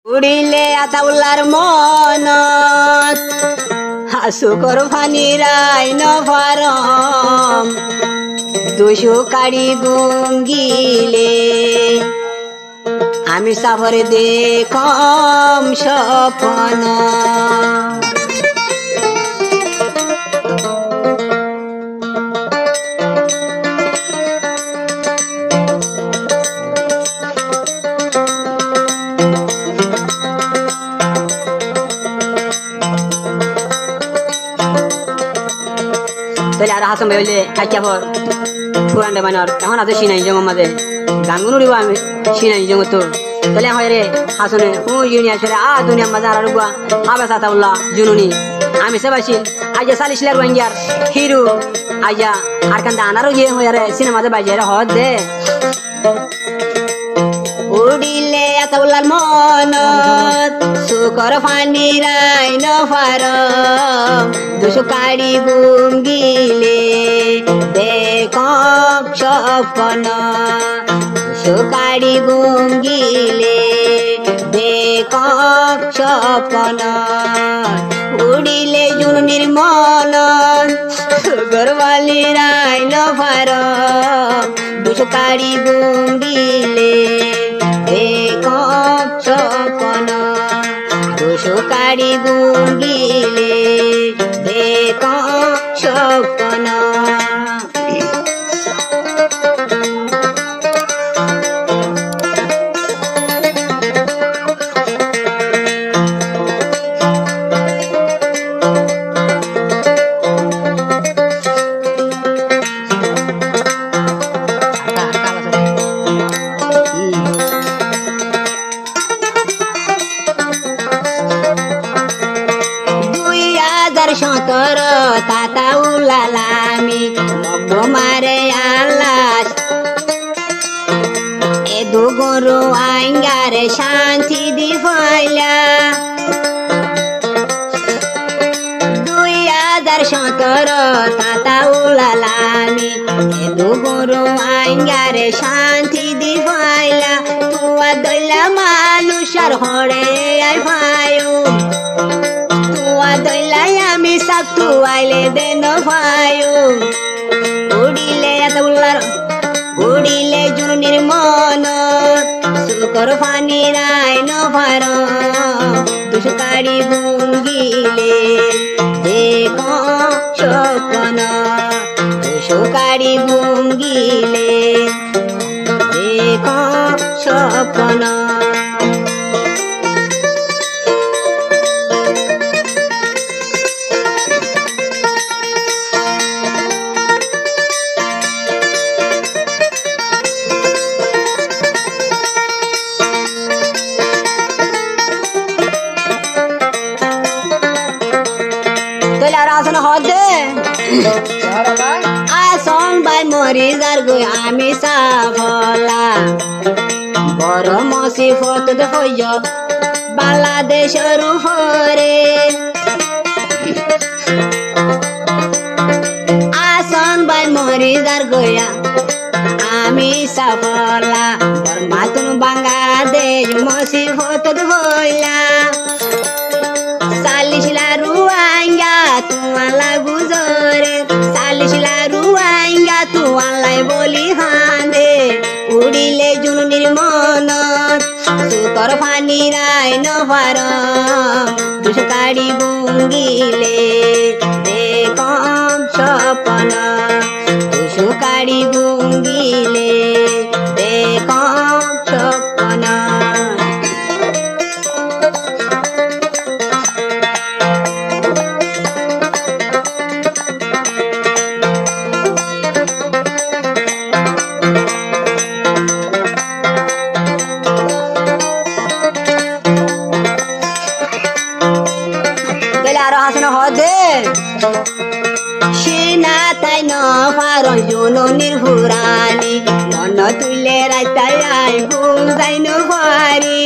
উড়িলে আতাউল্লার মনত হাসুকর ফানি রাই নফারম দুশো কাড়ি গুঙ্গিলে আমি সাফরে দেখম স্বপ্ন তাহলে আর হাসম ভাইলে কাকিয়া পর পুরান মানর এখন আছে সিনাই জঙ্গ মাঝে গান গুন উড়িব আমি সিনাই জঙ্গ তো তাহলে হয় রে হাসনে ও ইউনিয়া সরে দুনিয়া মাঝে আর রুবা আবে সাতাউল্লাহ জুনুনি আমি সেবাসিল আজ সালিশলার বাঙ্গিয়ার হিরো আইয়া আর কান্দা আনারও যে হয় রে সিনেমাতে বাজিয়ে হদ দে উড়িলে আতাউল্লার মনত সুকর ফানি রাই নফারম দুশো কাড়ি গুঙ্গিলে দেখম স্বপ্ন দুশো কাড়ি গুঙ্গিলে দেখম স্বপ্ন উড়িলে জুনুনির মনত গরবালি রাই নফারম দুশো কাড়ি গুঙ্গিলে দেখম স্বপ্ন দুশো কাড়ি গুঙ্গিলে দেখম স্বপ্ন সতর তাতাউলালামি মগমারে আল্লাহ এ দুগরু আইঙ্গারে শান্তি দি ফাইলা 2017 তাতাউলালামি এ দুগরু আইঙ্গারে শান্তি দি ফাইলা তুয়া দইলা মানুষার হড়ে আই ভাইও আমি সাতু আইলে দেন ভাইও উড়িলে আতাউল্লার উড়িলে জুনুনির মনত সুকর ফানি রাই নফারম দুশো কাড়ি গুঙ্গিলে দেখম স্বপ্ন দুশো কাড়ি গুঙ্গিলে দেখম স্বপ্ন আসন বাই মরি যার গই আমি সাফলা বড় মুসিবত হইল বাংলাদেশের উপরে আসন বাই মরি যার গয়া আমি সাফলা বর্মাতুন বাংলাদেশ মুসিবত হইলা সালিশলা রুয়াঙ্গা তোমালা গুজরে সালিশলা রুয়াঙ্গা তোমালাই বলি হাঁদে উড়িলে জুনুনির মনত সুকর ফানি রাই নফারম দুশো কাড়ি গুঙ্গিলে দেখম স্বপ্ন দুশো কাড়ি গুঙ্গিলে দেখম স্বপ্ন সেনা তাই নফারম জুনুনির ফুরানি মন তুলে রাইতাই আই বুঝাই নফারি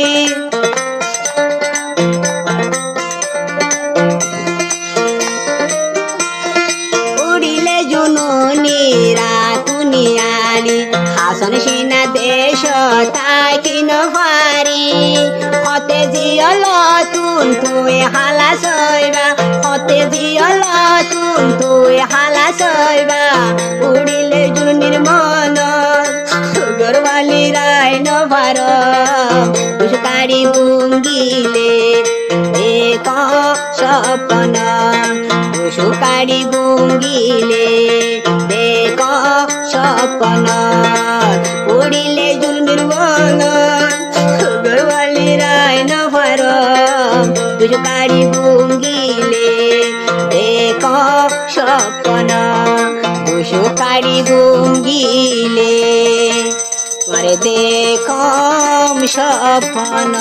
উড়িলে জুনুনি রাতুনিয়ানি হাসন সেনা দেশ তাই কি নফারি হতে জি জিয়লতুন তুই হালা সইবা হতে জিয়লতুন তুই হালা সইবা উড়িলে জুনির মন গরওয়ালি রায় নভার দুষ্কারি গুঙ্গিলে এক সপন দুষ্কারি গুঙ্গিলে দেখ সপন উড়িলে জুনির মন গরওয়ালি রায় নভার দুষ্কারি গুঙ্গিলে দেখ সপন দুষ্কারি গুঙ্গিলে তোমারে দেখম সপন।